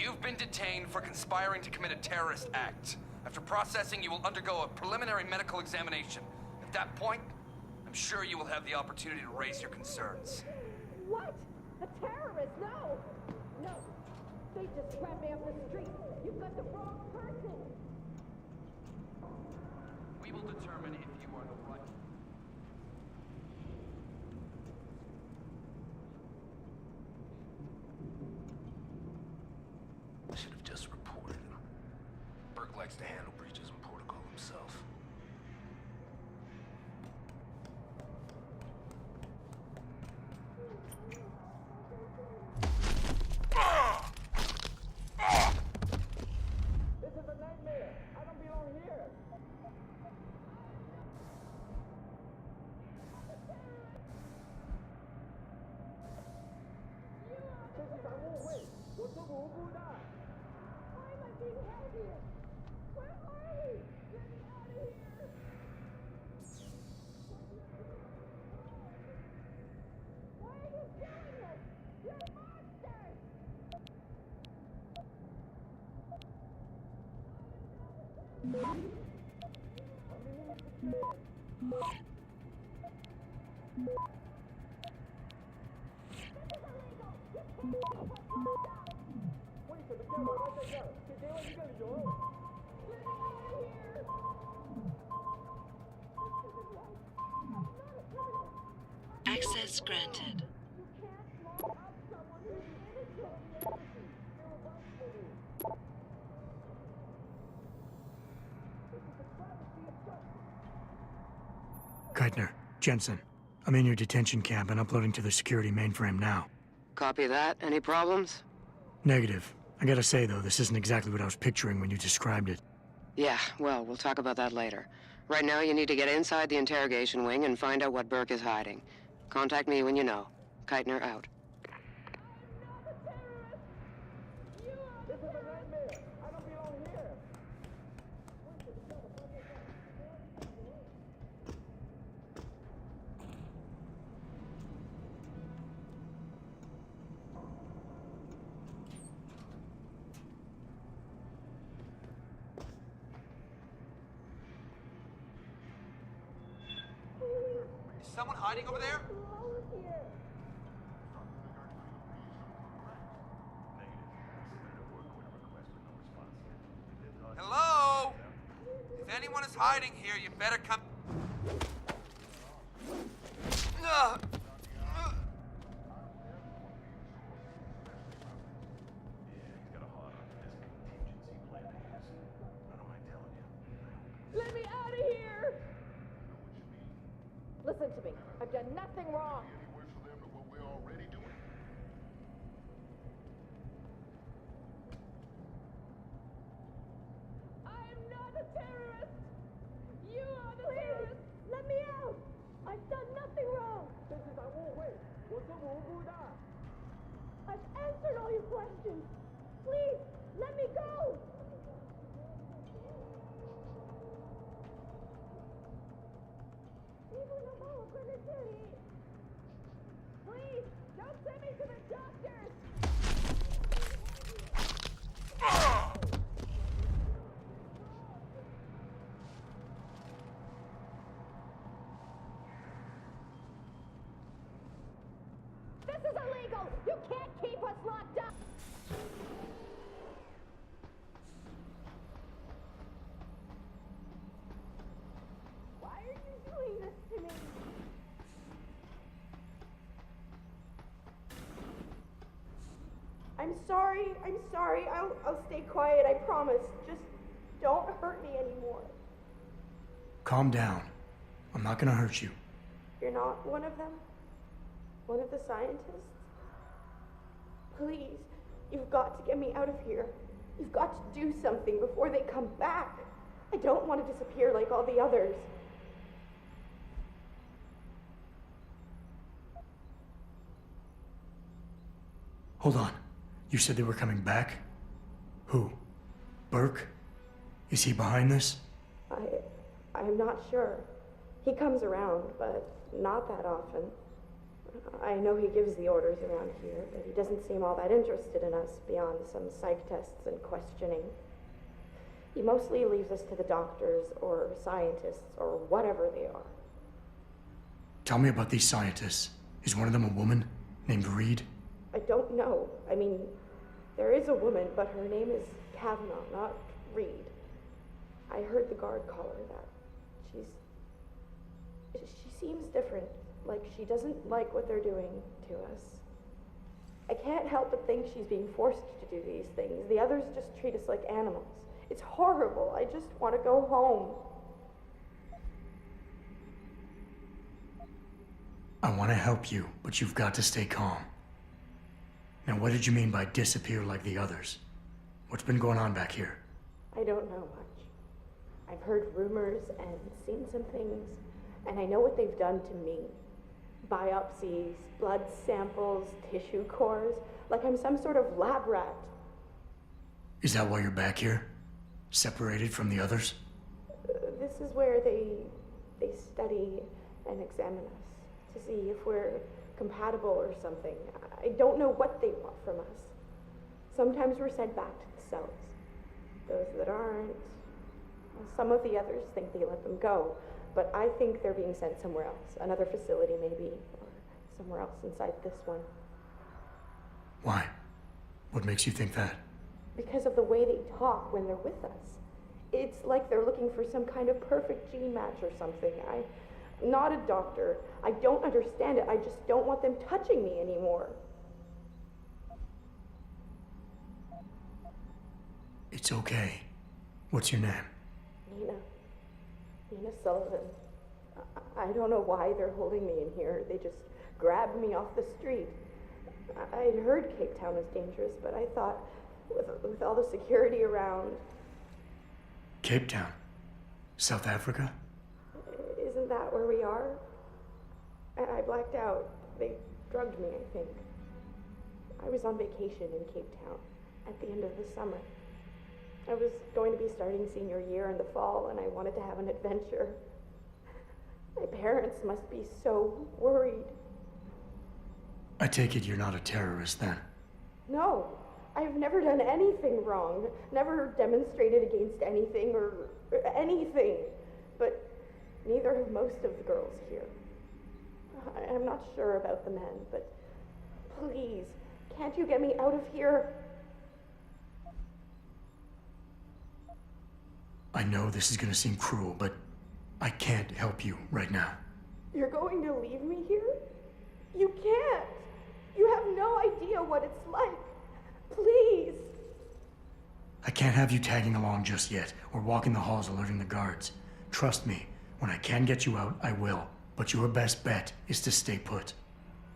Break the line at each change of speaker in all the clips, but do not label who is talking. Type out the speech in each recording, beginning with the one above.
You've been detained for conspiring to commit a terrorist act. After processing, you will undergo a preliminary medical examination. At that point, I'm sure you will have the opportunity to raise your concerns.
What? A terrorist? No! No! They just grabbed me off the street. You've got the wrong person!
We will determine if you are the right...
I should have just reported him. Burke likes to handle breaches in protocol himself.
This is a nightmare. I don't belong here.这是咱误会，我是无辜的。
Why am I being held here? Where are we? Get me out of here! Why are you doing this? You're monsters!
Access granted.
Keitner, Jensen, I'm in your detention camp and uploading to the security mainframe now.
Copy that. Any problems?
Negative. I gotta say, though, this isn't exactly what I was picturing when you described it.
Yeah, well, we'll talk about that later. Right now, you need to get inside the interrogation wing and find out what Burke is hiding. Contact me when you know. Keitner out.
This is a nightmare. I don't belong here.
Is someone hiding over there? Hello? If anyone is hiding here, you better come...
Let me out of here! Listen to me. I've done nothing wrong. I am not a terrorist! You are the terrorist! Let me out! I've done nothing wrong!
这是咱误会，我是无辜的。
I've answered all your questions! Please, let me go! Please, don't send me to the doctors! This is illegal! You can't keep us locked up! Why are you doing this to me? I'm sorry. I'll stay quiet, I promise. Just don't hurt me anymore.
Calm down. I'm not gonna hurt you.
You're not one of them? One of the scientists? Please, you've got to get me out of here. You've got to do something before they come back. I don't want to disappear like all the others.
Hold on. You said they were coming back? Who? Burke? Is he behind this?
I'm not sure. He comes around, but not that often. I know he gives the orders around here, but he doesn't seem all that interested in us beyond some psych tests and questioning. He mostly leaves us to the doctors or scientists or whatever they are.
Tell me about these scientists. Is one of them a woman named Reed?
I don't know. I mean, there is a woman, but her name is Kavanaugh, not Reed. I heard the guard call her that. She seems different, like she doesn't like what they're doing to us. I can't help but think she's being forced to do these things. The others just treat us like animals. It's horrible. I just want to go home.
I want to help you, but you've got to stay calm. Now, what did you mean by disappear like the others? What's been going on back here?
I don't know much. I've heard rumors and seen some things, and I know what they've done to me. Biopsies, blood samples, tissue cores, like I'm some sort of lab rat.
Is that why you're back here? Separated from the others?
This is where they study and examine us to see if we're compatible or something. I don't know what they want from us. Sometimes we're sent back to the cells. Those that aren't, well, some of the others think they let them go, but I think they're being sent somewhere else, another facility maybe, or somewhere else inside this one.
Why? What makes you think that?
Because of the way they talk when they're with us. It's like they're looking for some kind of perfect gene match or something. I'm not a doctor. I don't understand it. I just don't want them touching me anymore.
It's okay. What's your name?
Nina Sullivan. I don't know why they're holding me in here. They just grabbed me off the street. I'd heard Cape Town was dangerous, but I thought with all the security around...
Cape Town? South Africa?
Isn't that where we are? I blacked out. They drugged me, I think. I was on vacation in Cape Town at the end of the summer. I was going to be starting senior year in the fall, and I wanted to have an adventure. My parents must be so worried.
I take it you're not a terrorist then?
No, I've never done anything wrong. Never demonstrated against anything or anything. But neither have most of the girls here. I'm not sure about the men, but please, can't you get me out of here?
I know this is gonna seem cruel, but I can't help you right now.
You're going to leave me here? You can't. You have no idea what it's like. Please.
I can't have you tagging along just yet, or walking the halls alerting the guards. Trust me, when I can get you out, I will. But your best bet is to stay put.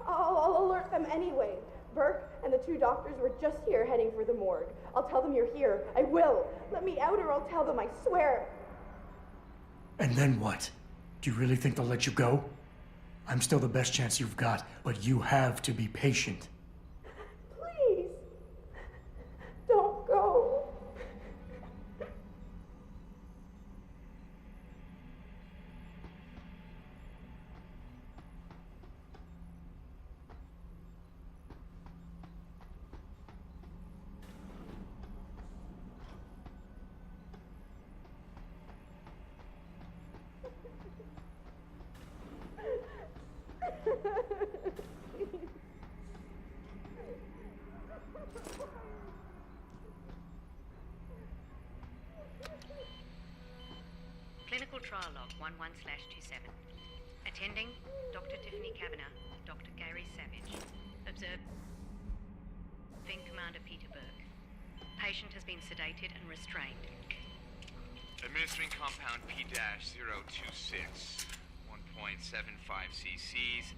I'll alert them anyway. Burke and the two doctors were just here heading for the morgue. I'll tell them you're here. I will. Let me out or I'll tell them, I swear.
And then what? Do you really think they'll let you go? I'm still the best chance you've got, but you have to be patient.
Please. Don't go.
Clinical trial log 11/27. Attending, Dr. Tiffany Kavanagh, Dr. Gary Savage. Observed, Commander Peter Burke. Patient has been sedated and restrained.
Administering compound P-026, 1.75 cc's.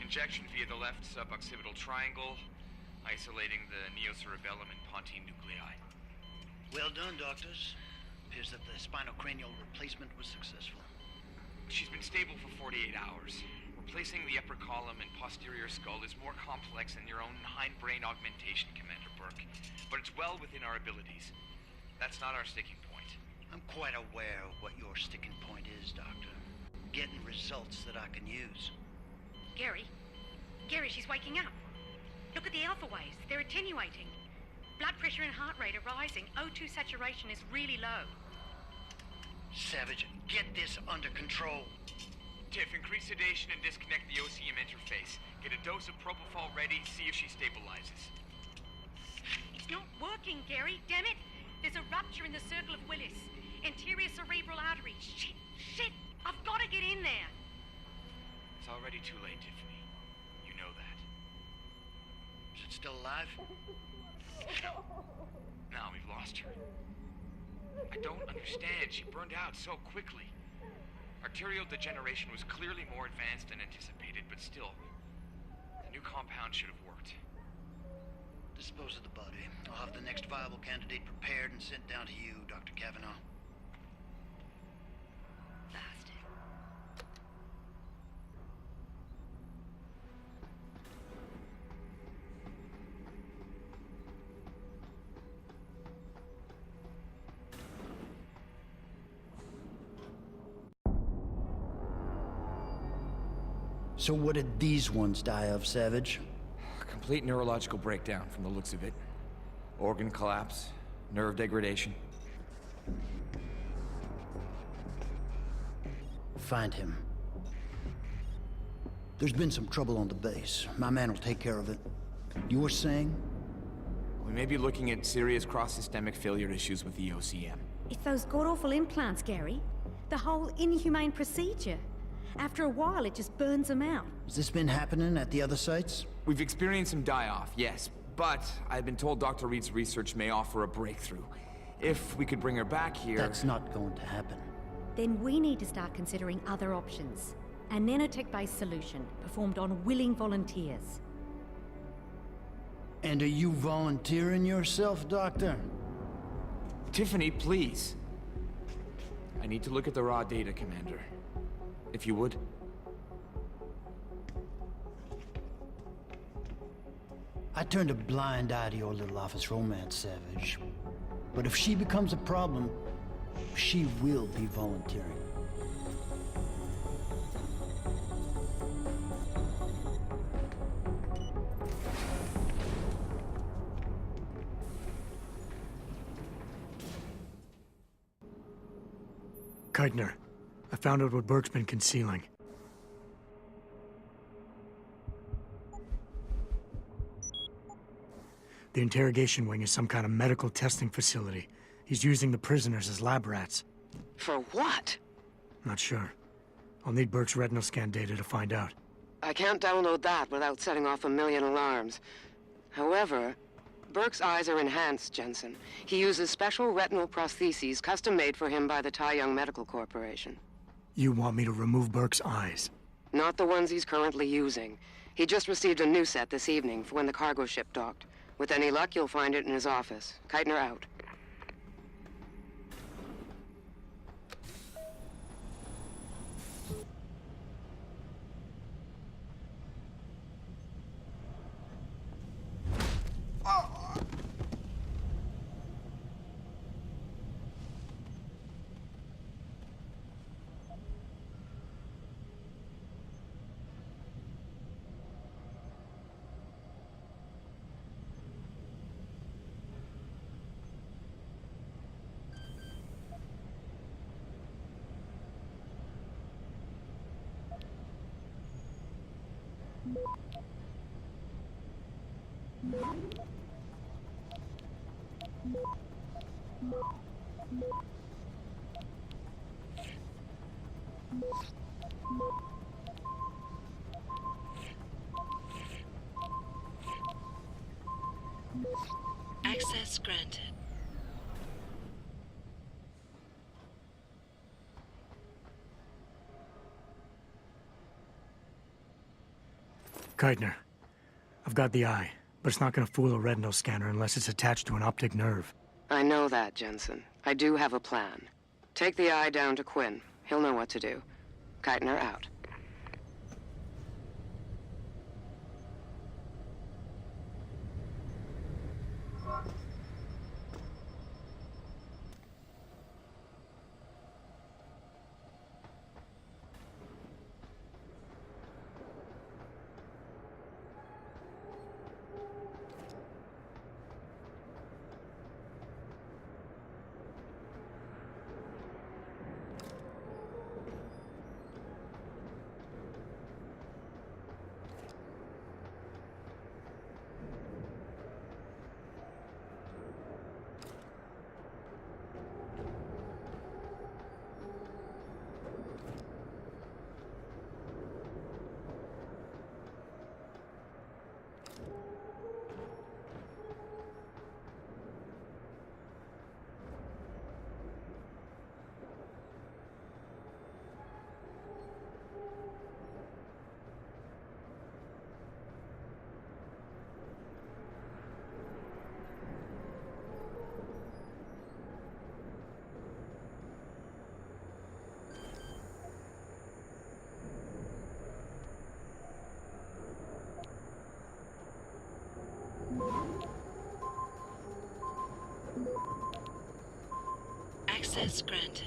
Injection via the left suboccipital triangle, isolating the neocerebellum and pontine nuclei.
Well done, doctors. Appears that the spinal cranial replacement was successful.
She's been stable for 48 hours. Replacing the upper column and posterior skull is more complex than your own hindbrain augmentation, Commander Burke. But it's well within our abilities. That's not our sticking point.
I'm quite aware of what your sticking point is, Doctor. Getting results that I can use.
Gary, Gary, she's waking up. Look at the alpha waves. They're attenuating. Blood pressure and heart rate are rising. O2 saturation is really low.
Savage, get this under control.
Tiff, increase sedation and disconnect the OCM interface. Get a dose of propofol ready, see if she stabilizes.
It's not working, Gary. Damn it. There's a rupture in the circle of Willis. Anterior cerebral artery. Shit. I've got to get in there.
It's already too late, Tiffany. You know that.
Is it still alive?
No, we've lost her. I don't understand. She burned out so quickly. Arterial degeneration was clearly more advanced than anticipated, but still, the new compound should have worked.
Dispose of the body. I'll have the next viable candidate prepared and sent down to you, Dr. Kavanaugh.
Bastard.
So what did these ones die of, Savage?
Complete neurological breakdown from the looks of it. Organ collapse, nerve degradation.
Find him. There's been some trouble on the base. My man will take care of it. You were saying?
We may be looking at serious cross-systemic failure issues with the OCM.
It's those god-awful implants, Gary. The whole inhumane procedure. After a while, it just burns them out.
Has this been happening at the other sites?
We've experienced some die-off, yes, but I've been told Dr. Reed's research may offer a breakthrough. If we could bring her back here...
That's not going to happen.
Then we need to start considering other options. A nanotech-based solution, performed on willing volunteers.
And are you volunteering yourself, Doctor?
Tiffany, please. I need to look at the raw data, Commander. If you would.
I turned a blind eye to your little office romance, Savage. But if she becomes a problem, she will be volunteering.
Keitner, I found out what Burke's been concealing. The interrogation wing is some kind of medical testing facility. He's using the prisoners as lab rats.
For what?
Not sure. I'll need Burke's retinal scan data to find out.
I can't download that without setting off a million alarms. However, Burke's eyes are enhanced, Jensen. He uses special retinal prostheses custom-made for him by the Tai Young Medical Corporation.
You want me to remove Burke's eyes?
Not the ones he's currently using. He just received a new set this evening for when the cargo ship docked. With any luck, you'll find it in his office. Keitner out.
Access granted.
Keitner, I've got the eye, but it's not gonna fool a retinal scanner unless it's attached to an optic nerve.
I know that, Jensen. I do have a plan. Take the eye down to Quinn. He'll know what to do. Keitner out.
Access granted.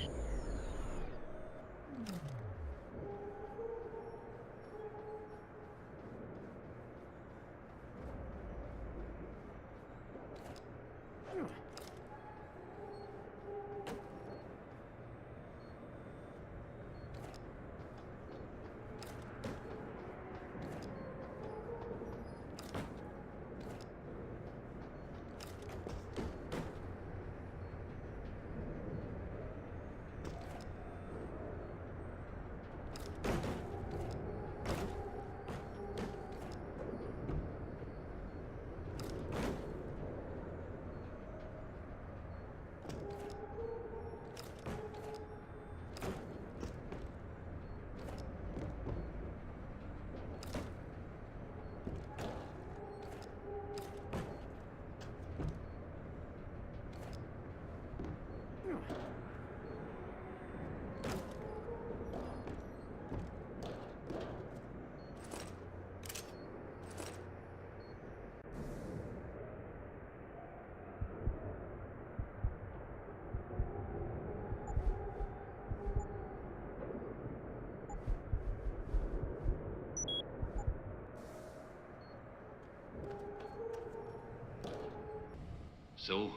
So,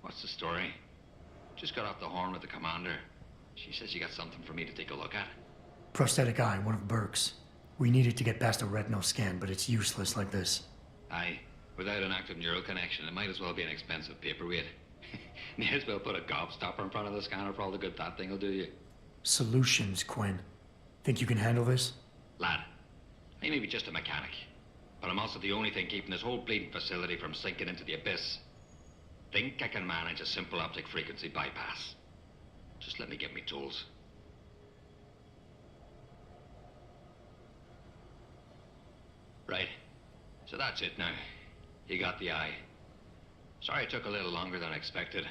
what's the story? Just got off the horn with the commander. She says you got something for me to take a look at.
Prosthetic eye, one of Burke's. We needed to get past a retinal scan, but it's useless like this.
Aye, without an active neural connection, it might as well be an expensive paperweight. May as well put a gobstopper in front of the scanner for all the good that thing will do you.
Solutions, Quinn. Think you can handle this?
Lad, I may be just a mechanic, but I'm also the only thing keeping this whole bleeding facility from sinking into the abyss. Think I can manage a simple optic frequency bypass. Just let me get me tools. Right. So that's it now. You got the eye. Sorry it took a little longer than expected.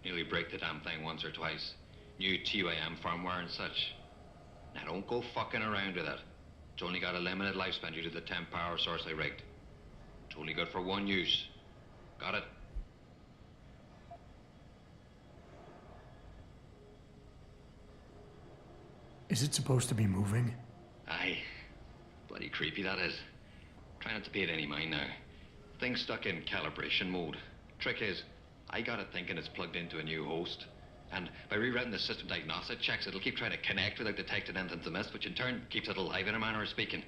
Nearly break the damn thing once or twice. New TYM firmware and such. Now don't go fucking around with it. It's only got a limited lifespan due to the 10 power source I rigged. It's only good for one use. Got it?
Is it supposed to be moving?
Aye. Bloody creepy that is. Try not to pay it any mind now. Thing's stuck in calibration mode. Trick is, I got it thinking it's plugged into a new host. And by rewriting the system diagnostic checks, it'll keep trying to connect without detecting anything's amiss, which in turn keeps it alive in a manner of speaking.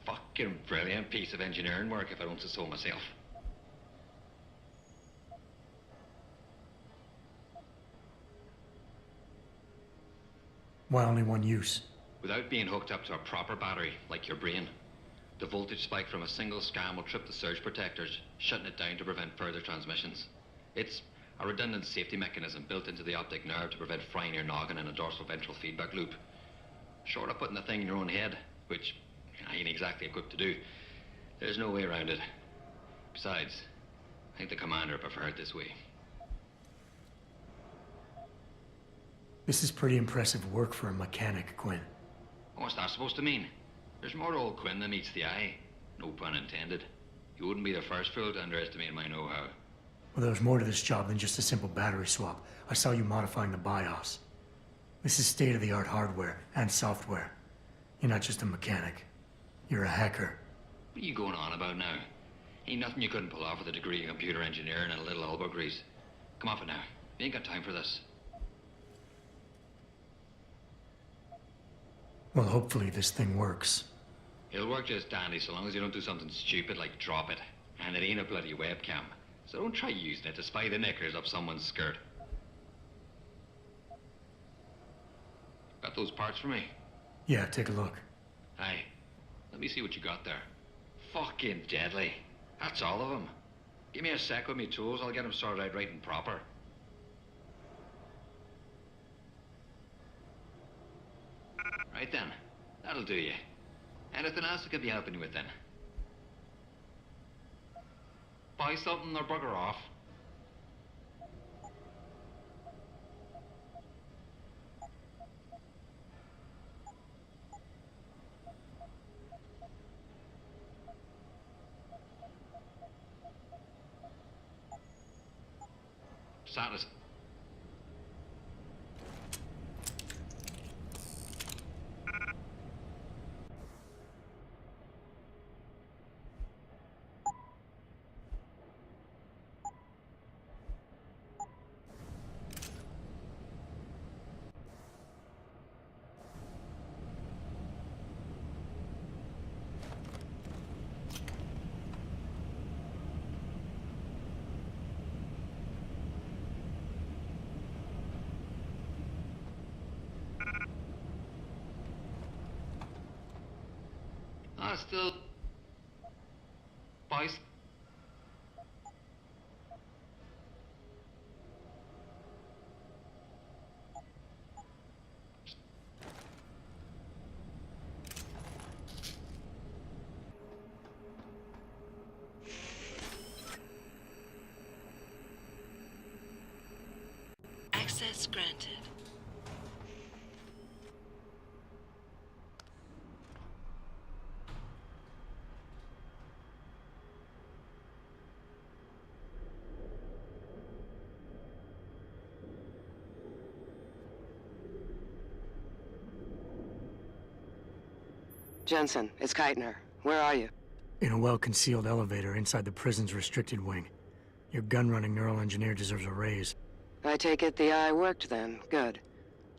Fucking brilliant piece of engineering work, if I don't say so myself.
Why only one use?
Without being hooked up to a proper battery, like your brain. The voltage spike from a single scan will trip the surge protectors, shutting it down to prevent further transmissions. It's a redundant safety mechanism built into the optic nerve to prevent frying your noggin in a dorsal ventral feedback loop. Short of putting the thing in your own head, which I ain't exactly equipped to do, there's no way around it. Besides, I think the commander preferred it this way.
This is pretty impressive work for a mechanic, Quinn.
What's that supposed to mean? There's more to old Quinn than meets the eye. No pun intended. You wouldn't be the first fool to underestimate my know-how.
Well, there's more to this job than just a simple battery swap. I saw you modifying the BIOS. This is state-of-the-art hardware and software. You're not just a mechanic. You're a hacker.
What are you going on about now? Ain't nothing you couldn't pull off with a degree in computer engineering and a little elbow grease. Come off it now. We ain't got time for this.
Well, hopefully this thing works.
It'll work just dandy so long as you don't do something stupid like drop it. And it ain't a bloody webcam. So don't try using it to spy the knickers up someone's skirt. Got those parts for me?
Yeah, take a look.
Aye. Let me see what you got there. Fucking deadly. That's all of them. Give me a sec with me tools, I'll get them sorted out right and proper. Right then. That'll do you. Anything else I could be helping you with then? Buy something or bugger off. Satis. still... Boys?
Access granted.
Jensen, it's Keitner. Where are you?
In a well-concealed elevator inside the prison's restricted wing. Your gun-running neural engineer deserves a raise.
I take it the eye worked then. Good.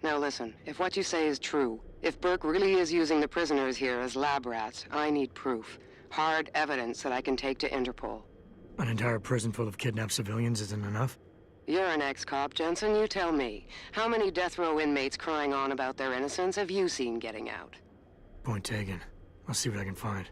Now listen, if what you say is true, if Burke really is using the prisoners here as lab rats, I need proof. Hard evidence that I can take to Interpol.
An entire prison full of kidnapped civilians isn't enough?
You're an ex-cop, Jensen. You tell me. How many death row inmates crying on about their innocence have you seen getting out?
Point taken. I'll see what I can find.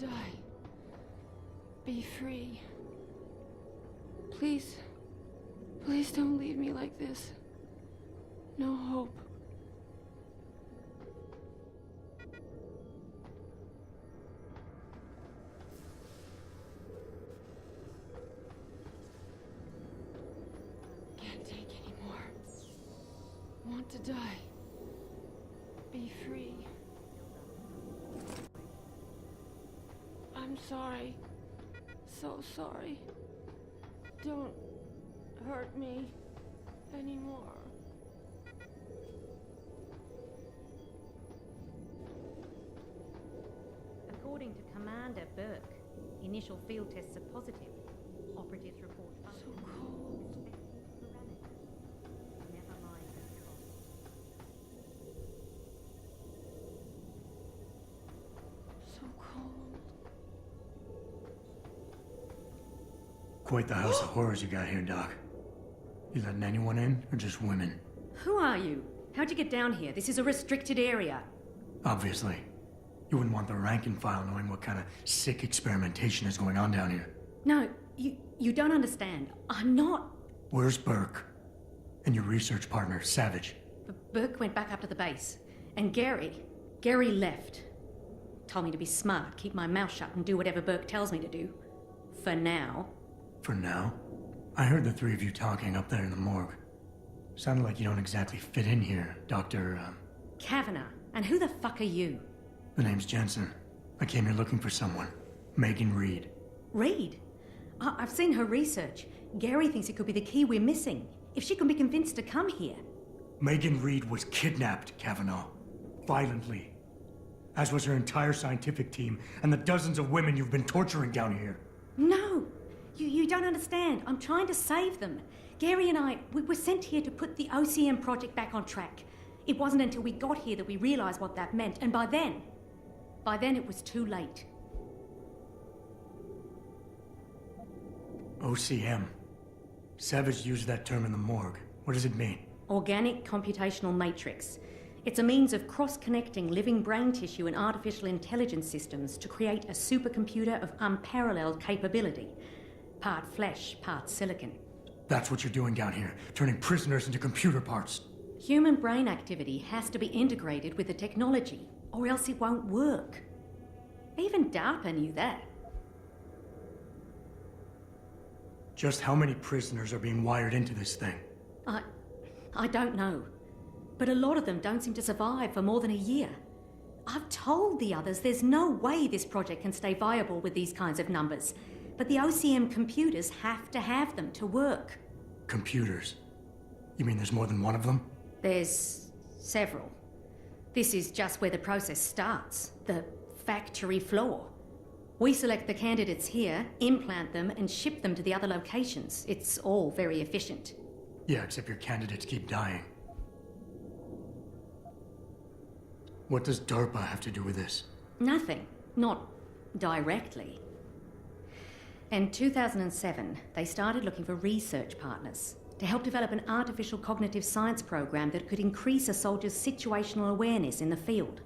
Die. Be free. Please. Please don't leave me like this. No hope. Can't take anymore. Want to die. Be free. I'm sorry. So sorry. Don't hurt me anymore.
According to Commander Burke, initial field tests are positive. Operatives report
So cold.
Never mind the cost.
So cold.
Quite the house of horrors you got here, Doc. You letting anyone in, or just women?
Who are you? How'd you get down here? This is a restricted area.
Obviously. You wouldn't want the rank and file knowing what kind of sick experimentation is going on down here.
No, you don't understand. I'm not...
Where's Burke? And your research partner, Savage?
Burke went back up to the base. And Gary left. Told me to be smart, keep my mouth shut, and do whatever Burke tells me to do. For now.
For now? I heard the three of you talking up there in the morgue. Sounded like you don't exactly fit in here, Dr.
Kavanagh. And who the fuck are you?
The name's Jensen. I came here looking for someone. Megan Reed.
Reed? I've seen her research. Gary thinks it could be the key we're missing. If she can be convinced to come here.
Megan Reed was kidnapped, Kavanaugh. Violently. As was her entire scientific team and the dozens of women you've been torturing down here.
No! You don't understand. I'm trying to save them. Gary and we were sent here to put the OCM project back on track. It wasn't until we got here that we realized what that meant, and by then it was too late.
OCM. Savage used that term in the morgue. What does it mean?
Organic computational matrix. It's a means of cross-connecting living brain tissue and artificial intelligence systems to create a supercomputer of unparalleled capability. Part flesh, part silicon.
That's what you're doing down here, turning prisoners into computer parts.
Human brain activity has to be integrated with the technology, or else it won't work. Even DARPA knew that.
Just how many prisoners are being wired into this thing?
I don't know. But a lot of them don't seem to survive for more than a year. I've told the others there's no way this project can stay viable with these kinds of numbers. But the OCM computers have to have them to work.
Computers? You mean there's more than one of them?
There's several. This is just where the process starts, the factory floor. We select the candidates here, implant them, and ship them to the other locations. It's all very efficient.
Yeah, except your candidates keep dying. What does DARPA have to do with this?
Nothing. Not directly. In 2007, they started looking for research partners to help develop an artificial cognitive science program that could increase a soldier's situational awareness in the field.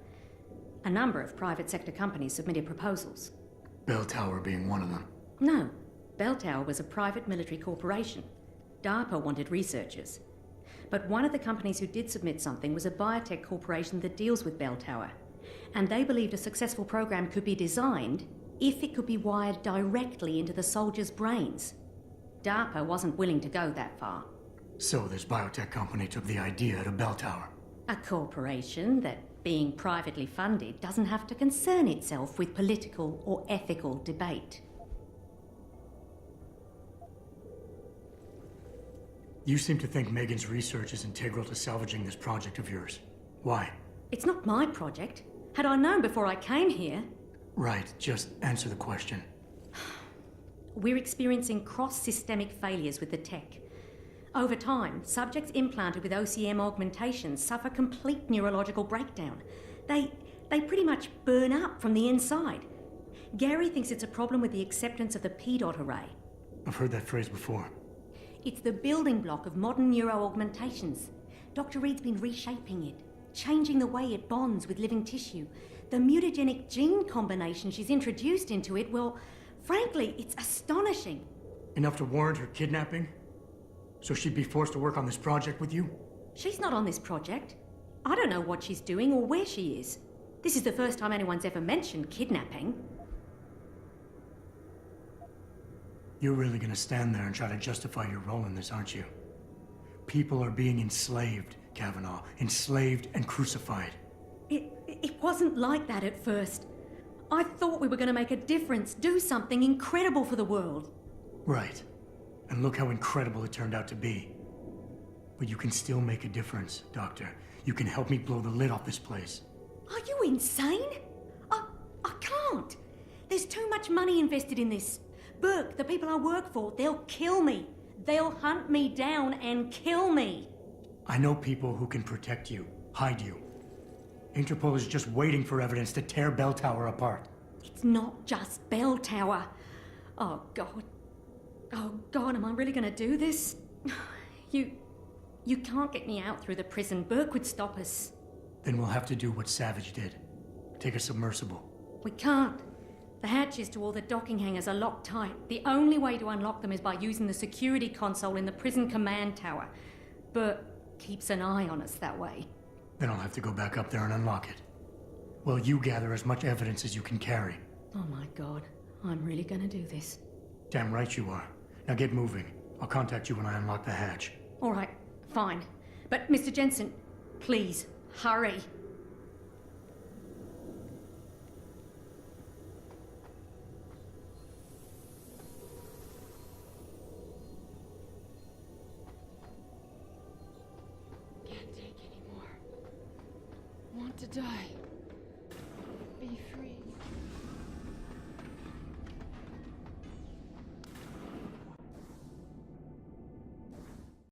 A number of private sector companies submitted proposals.
Bell Tower being one of them.
No. Bell Tower was a private military corporation. DARPA wanted researchers. But one of the companies who did submit something was a biotech corporation that deals with Bell Tower. And they believed a successful program could be designed if it could be wired directly into the soldiers' brains. DARPA wasn't willing to go that far.
So this biotech company took the idea to Bell Tower.
A corporation that, being privately funded, doesn't have to concern itself with political or ethical debate.
You seem to think Megan's research is integral to salvaging this project of yours. Why?
It's not my project. Had I known before I came here...
Right, just answer the question.
We're experiencing cross-systemic failures with the tech. Over time, subjects implanted with OCM augmentations suffer complete neurological breakdown. They pretty much burn up from the inside. Gary thinks it's a problem with the acceptance of the P-dot array.
I've heard that phrase before.
It's the building block of modern neuro-augmentations. Dr. Reed's been reshaping it, changing the way it bonds with living tissue. The mutagenic gene combination she's introduced into it, well, frankly, it's astonishing.
Enough to warrant her kidnapping? So she'd be forced to work on this project with you?
She's not on this project. I don't know what she's doing or where she is. This is the first time anyone's ever mentioned kidnapping.
You're really gonna stand there and try to justify your role in this, aren't you? People are being enslaved, Kavanaugh. Enslaved and crucified.
It wasn't like that at first. I thought we were gonna make a difference, do something incredible for the world.
Right. And look how incredible it turned out to be. But you can still make a difference, Doctor. You can help me blow the lid off this place.
Are you insane? I can't. There's too much money invested in this. Burke, the people I work for, they'll kill me. They'll hunt me down and kill me.
I know people who can protect you, hide you. Interpol is just waiting for evidence to tear Bell Tower apart.
It's not just Bell Tower. Oh, God. Oh, God, am I really going to do this? You can't get me out through the prison. Burke would stop us.
Then we'll have to do what Savage did. Take a submersible.
We can't. The hatches to all the docking hangars are locked tight. The only way to unlock them is by using the security console in the prison command tower. Burke keeps an eye on us that way.
Then I'll have to go back up there and unlock it. Well, you gather as much evidence as you can carry.
Oh my God, I'm really gonna do this.
Damn right you are. Now get moving. I'll contact you when I unlock the hatch.
All right, fine. But Mr. Jensen, please, hurry.
Can't take any more. Want to die. Be free.